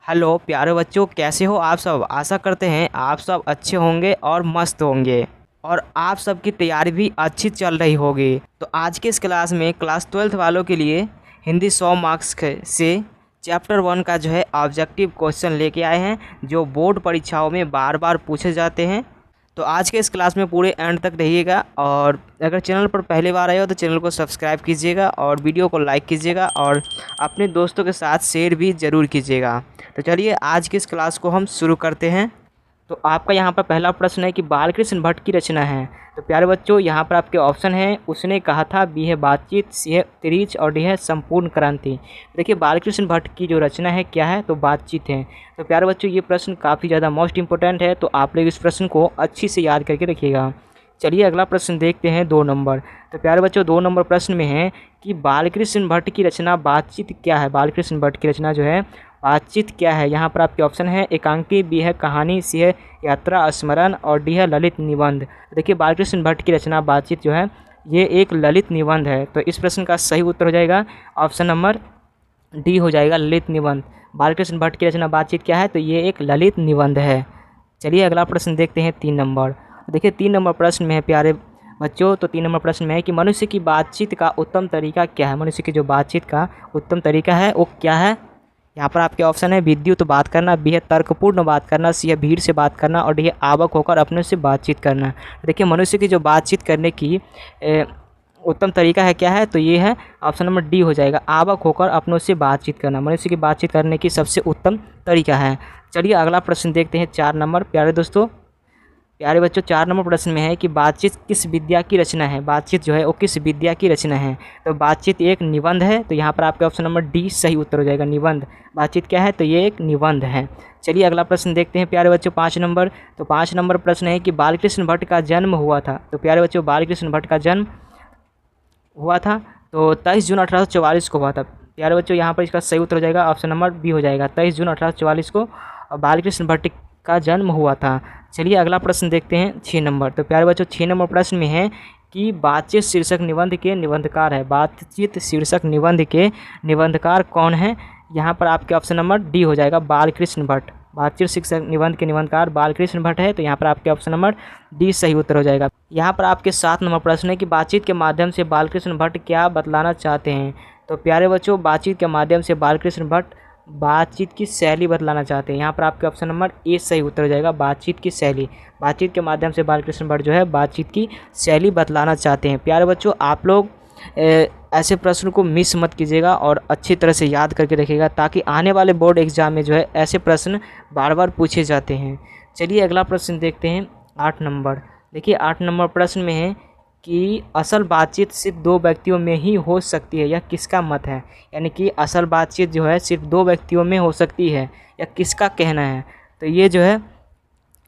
Hello प्यारे बच्चों, कैसे हो आप सब। आशा करते हैं आप सब अच्छे होंगे और मस्त होंगे और आप सबकी तैयारी भी अच्छी चल रही होगी। तो आज के इस क्लास में क्लास 12th वालों के लिए हिंदी 100 मार्क्स से चैप्टर 1 का जो है ऑब्जेक्टिव क्वेश्चन लेके आए हैं, जो बोर्ड परीक्षाओं में बार बार पूछे जाते हैं। तो आज के इस क्लास में पूरे एंड तक रहिएगा और अगर चैनल पर पहली बार आए हो तो चैनल को सब्सक्राइब कीजिएगा और वीडियो को लाइक कीजिएगा और अपने दोस्तों के साथ शेयर भी ज़रूर कीजिएगा। तो चलिए आज की इस क्लास को हम शुरू करते हैं। तो आपका यहाँ पर पहला प्रश्न है कि बालकृष्ण भट्ट की रचना है। तो प्यारे बच्चों, यहाँ पर आपके ऑप्शन हैं, उसने कहा था, बी है बातचीत, सी है तिरीच और डी है संपूर्ण क्रांति। देखिए बालकृष्ण भट्ट की जो रचना है क्या है, तो बातचीत है। तो प्यारे बच्चों ये प्रश्न काफ़ी ज़्यादा मोस्ट इंपॉर्टेंट है, तो आप लोग इस प्रश्न को अच्छी से याद करके रखिएगा। चलिए अगला प्रश्न देखते हैं 2 नंबर। तो प्यारे बच्चों 2 नंबर प्रश्न में है कि बालकृष्ण भट्ट की रचना बातचीत क्या है। बालकृष्ण भट्ट की रचना जो है बातचीत क्या है। यहाँ पर आपके ऑप्शन है एकांकी, बी है कहानी, सी है यात्रा स्मरण और डी है ललित निबंध। देखिए बालकृष्ण भट्ट की रचना बातचीत जो है ये एक ललित निबंध है। तो इस प्रश्न का सही उत्तर हो जाएगा ऑप्शन नंबर डी हो जाएगा, ललित निबंध। बालकृष्ण भट्ट की रचना बातचीत क्या है, तो ये एक ललित निबंध है। चलिए अगला प्रश्न देखते हैं 3 नंबर। देखिए 3 नंबर प्रश्न में है प्यारे बच्चों, तो 3 नंबर प्रश्न में है कि मनुष्य की बातचीत का उत्तम तरीका क्या है। मनुष्य की जो बातचीत का उत्तम तरीका है वो क्या है। यहाँ पर आपके ऑप्शन है विद्युत बात करना, बी है तर्कपूर्ण बात करना, सी है भीड़ से बात करना और डी है आवक होकर अपने से बातचीत करना। देखिए मनुष्य की जो बातचीत करने की उत्तम तरीका है क्या है, तो ये है ऑप्शन नंबर डी हो जाएगा, आवक होकर अपनों से बातचीत करना। मनुष्य की बातचीत करने की सबसे उत्तम तरीका है। चलिए अगला प्रश्न देखते हैं 4 नंबर। प्यारे दोस्तों, प्यारे बच्चों 4 नंबर प्रश्न में है कि बातचीत किस विद्या की रचना है। बातचीत जो है वो किस विद्या की रचना है। तो बातचीत एक निबंध है। तो यहाँ पर आपके ऑप्शन नंबर डी सही उत्तर हो जाएगा, निबंध। बातचीत क्या है, तो ये एक निबंध है। चलिए अगला प्रश्न देखते हैं प्यारे बच्चों 5 नंबर। तो 5 नंबर प्रश्न है कि बालकृष्ण भट्ट का जन्म हुआ था। तो प्यारे बच्चों बालकृष्ण भट्ट का जन्म हुआ था तो 23 जून 1844 को हुआ था। प्यारे बच्चों यहाँ पर इसका सही उत्तर हो जाएगा ऑप्शन नंबर बी हो जाएगा, 23 जून 1844 को बालकृष्ण भट्ट का जन्म हुआ था। चलिए अगला प्रश्न देखते हैं 6 नंबर। तो प्यारे बच्चों 6 नंबर प्रश्न में है कि बातचीत शीर्षक निबंध के निबंधकार है। बातचीत शीर्षक निबंध के निबंधकार कौन है। यहाँ पर आपके ऑप्शन नंबर डी हो जाएगा, बालकृष्ण भट्ट। बातचीत शीर्षक निबंध के निबंधकार बालकृष्ण भट्ट है। तो यहाँ पर आपके ऑप्शन नंबर डी सही उत्तर हो जाएगा। यहाँ पर आपके 7 नंबर प्रश्न है कि बातचीत के माध्यम से बालकृष्ण भट्ट क्या बतलाना चाहते हैं। तो प्यारे बच्चों बातचीत के माध्यम से बालकृष्ण भट्ट बातचीत की शैली बतलाना चाहते हैं। यहाँ पर आपके ऑप्शन नंबर ए सही उत्तर हो जाएगा, बातचीत की शैली। बातचीत के माध्यम से बालकृष्ण भट्ट जो है बातचीत की शैली बतलाना चाहते हैं। प्यारे बच्चों आप लोग ऐसे प्रश्न को मिस मत कीजिएगा और अच्छी तरह से याद करके रखिएगा, ताकि आने वाले बोर्ड एग्जाम में जो है ऐसे प्रश्न बार बार पूछे जाते हैं। चलिए अगला प्रश्न देखते हैं 8 नंबर। देखिए 8 नंबर प्रश्न में है कि असल बातचीत सिर्फ 2 व्यक्तियों में ही हो सकती है, यह किसका मत है। यानी कि असल बातचीत जो है सिर्फ 2 व्यक्तियों में हो सकती है, यह किसका कहना है। तो ये जो है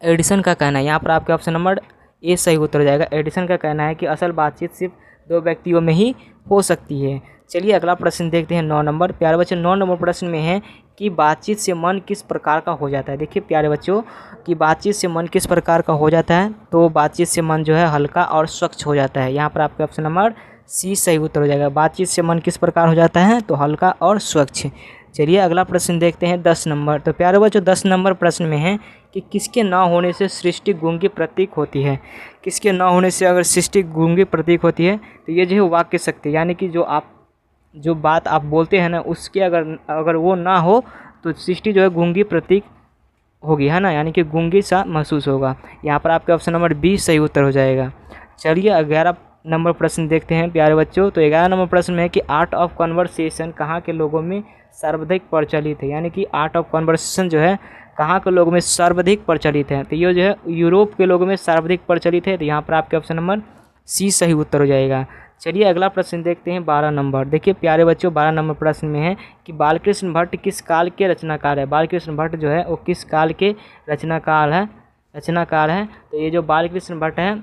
एडिसन का कहना है। यहाँ पर आपके ऑप्शन नंबर ए सही उत्तर हो जाएगा, एडिसन का कहना है कि असल बातचीत सिर्फ 2 व्यक्तियों में ही हो सकती है। चलिए अगला प्रश्न देखते हैं 9 नंबर। प्यारे बच्चों 9 नंबर प्रश्न में है कि बातचीत से मन किस प्रकार का हो जाता है। देखिए प्यारे बच्चों कि बातचीत से मन किस प्रकार का हो जाता है, तो बातचीत से मन जो है हल्का और स्वच्छ हो जाता है। यहाँ पर आपके ऑप्शन नंबर सी सही उत्तर हो जाएगा, बातचीत से मन किस प्रकार हो जाता है, तो हल्का और स्वच्छ। चलिए अगला प्रश्न देखते हैं 10 नंबर। तो प्यारे बच्चों 10 नंबर प्रश्न में है कि किसके न होने से सृष्टि गूंगी प्रतीक होती है। किसके न होने से अगर सृष्टि गूंगी प्रतीक होती है, तो ये जो है वाक्य शक्ति, यानी कि जो बात आप बोलते हैं ना, उसके अगर वो ना हो तो सृष्टि जो है गूंगी प्रतीक होगी, है ना, यानी कि गूंगी सा महसूस होगा। यहाँ पर आपके ऑप्शन नंबर बी सही उत्तर हो जाएगा। चलिए 11 नंबर प्रश्न देखते हैं प्यारे बच्चों। तो 11 नंबर प्रश्न में है कि आर्ट ऑफ कन्वर्सेशन कहाँ के लोगों में सर्वाधिक प्रचलित है। यानी कि आर्ट ऑफ कन्वर्सेशन जो है कहाँ के लोगों में सर्वाधिक प्रचलित है, तो ये जो है यूरोप के लोगों में सर्वाधिक प्रचलित है। तो यहाँ पर आपके ऑप्शन नंबर सी सही उत्तर हो जाएगा। चलिए अगला प्रश्न देखते हैं 12 नंबर। देखिए प्यारे बच्चों 12 नंबर प्रश्न में है कि बालकृष्ण भट्ट किस काल के रचनाकार है। बालकृष्ण भट्ट जो है वो किस काल के रचनाकार है। तो ये जो बालकृष्ण भट्ट है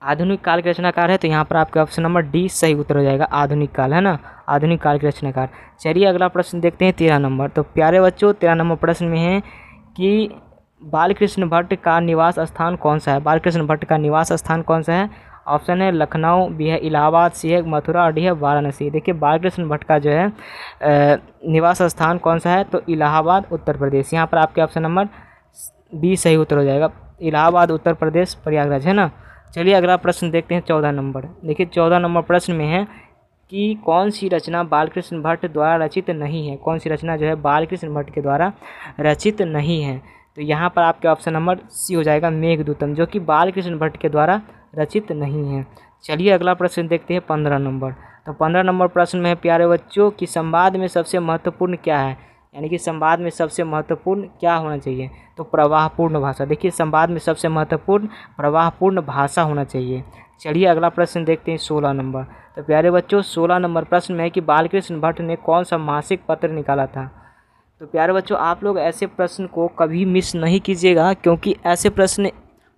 आधुनिक काल के रचनाकार है। तो यहाँ पर आपके ऑप्शन नंबर डी सही उत्तर हो जाएगा, आधुनिक काल, है ना, आधुनिक काल के रचनाकार। चलिए अगला प्रश्न देखते हैं 13 नंबर। तो प्यारे बच्चों 13 नंबर प्रश्न में है कि बालकृष्ण भट्ट का निवास स्थान कौन सा है। बालकृष्ण भट्ट का निवास स्थान कौन सा है। ऑप्शन है लखनऊ, बी है इलाहाबाद, सी है मथुरा और डी है वाराणसी। देखिए बालकृष्ण भट्ट का जो है निवास स्थान कौन सा है, तो इलाहाबाद उत्तर प्रदेश। यहाँ पर आपके ऑप्शन नंबर बी सही उत्तर हो जाएगा, इलाहाबाद उत्तर प्रदेश प्रयागराज, है ना। चलिए अगला प्रश्न देखते हैं 14 नंबर। देखिए 14 नंबर प्रश्न में है कि कौन सी रचना बालकृष्ण भट्ट द्वारा रचित नहीं है, कौन सी रचना जो है बालकृष्ण भट्ट के द्वारा रचित नहीं है। तो यहाँ पर आपके ऑप्शन नंबर सी हो जाएगा मेघदूतम, जो कि बालकृष्ण भट्ट के द्वारा रचित नहीं है। चलिए अगला प्रश्न देखते हैं 15 नंबर। तो 15 नंबर प्रश्न में है प्यारे बच्चों कि संवाद में सबसे महत्वपूर्ण क्या है, यानी कि संवाद में सबसे महत्वपूर्ण क्या होना चाहिए, तो प्रवाहपूर्ण भाषा। देखिए संवाद में सबसे महत्वपूर्ण प्रवाहपूर्ण भाषा होना चाहिए। चलिए अगला प्रश्न देखते हैं 16 नंबर। तो प्यारे बच्चों 16 नंबर प्रश्न में है कि बालकृष्ण भट्ट ने कौन सा मासिक पत्र निकाला था। तो प्यारे बच्चों आप लोग ऐसे प्रश्न को कभी मिस नहीं कीजिएगा, क्योंकि ऐसे प्रश्न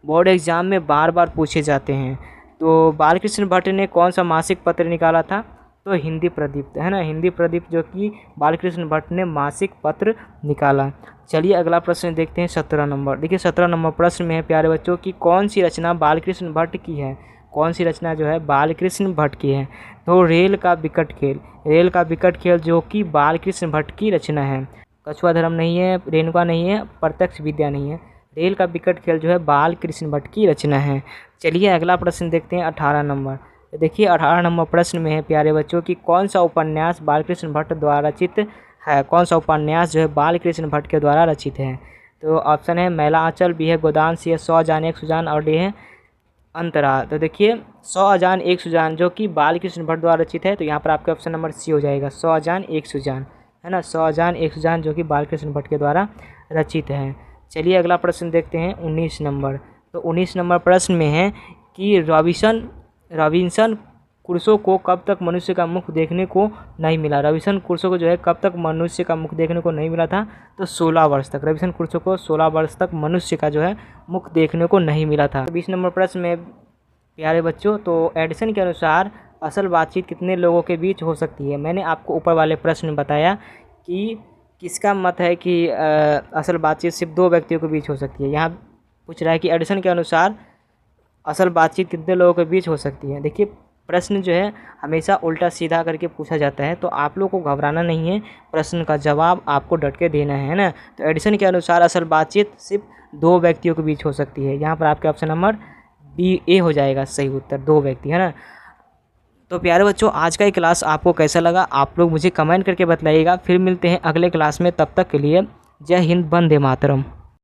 बोर्ड एग्ज़ाम में बार बार पूछे जाते हैं। तो बालकृष्ण भट्ट ने कौन सा मासिक पत्र निकाला था, तो हिंदी प्रदीप, है ना, हिंदी प्रदीप जो कि बालकृष्ण भट्ट ने मासिक पत्र निकाला। चलिए अगला प्रश्न देखते हैं 17 नंबर। देखिए 17 नंबर प्रश्न में है प्यारे बच्चों कि कौन सी रचना बालकृष्ण भट्ट की है, कौन सी रचना जो है बालकृष्ण भट्ट की है, तो रेल का विकट खेल, रेल का विकट खेल जो कि बालकृष्ण भट्ट की रचना है। कछुआ धर्म नहीं है, रेणुका नहीं है, प्रत्यक्ष विद्या नहीं है, रेल का विकट खेल जो है बालकृष्ण भट्ट की रचना है। चलिए अगला प्रश्न देखते हैं 18 नंबर। देखिए 18 नंबर प्रश्न में है प्यारे बच्चों कि कौन सा उपन्यास बालकृष्ण भट्ट द्वारा रचित है, कौन सा उपन्यास जो है बालकृष्ण भट्ट के द्वारा रचित है। तो ऑप्शन है मैला आंचल, बी है गोदान, सी है 100 अजान 1 सुजान और डी है अंतराल। तो देखिए 100 अजान 1 सुजान जो कि बालकृष्ण भट्ट द्वारा रचित है, तो यहाँ पर आपका ऑप्शन नंबर सी हो जाएगा, 100 अजान 1 सुजान, है ना, 100 अजान 1 सुजान जो कि बालकृष्ण भट्ट के द्वारा रचित है। चलिए अगला प्रश्न देखते हैं 19 नंबर। तो 19 नंबर प्रश्न में है कि रॉबिन्सन क्रूसो को कब तक मनुष्य का मुख देखने को नहीं मिला। रॉबिन्सन क्रूसो को जो है कब तक मनुष्य का मुख देखने को नहीं मिला था, तो 16 वर्ष तक। रॉबिन्सन क्रूसो को 16 वर्ष तक मनुष्य का जो है मुख देखने को नहीं मिला था। 20 नंबर प्रश्न में प्यारे बच्चों, तो एडिसन के अनुसार असल बातचीत कितने लोगों के बीच हो सकती है। मैंने आपको ऊपर वाले प्रश्न में बताया कि किसका मत है कि असल बातचीत सिर्फ 2 व्यक्तियों के बीच हो सकती है। यहाँ पूछ रहा है कि एडिसन के अनुसार असल बातचीत कितने लोगों के बीच हो सकती है। देखिए प्रश्न जो है हमेशा उल्टा सीधा करके पूछा जाता है, तो आप लोगों को घबराना नहीं है, प्रश्न का जवाब आपको डट के देना है ना। तो एडिसन के अनुसार असल बातचीत सिर्फ 2 व्यक्तियों के बीच हो सकती है। यहाँ पर आपके ऑप्शन नंबर बी ए हो जाएगा सही उत्तर, 2 व्यक्ति, है ना। तो प्यारे बच्चों आज का ये क्लास आपको कैसा लगा आप लोग मुझे कमेंट करके बताइएगा। फिर मिलते हैं अगले क्लास में, तब तक के लिए जय हिंद, वंदे मातरम।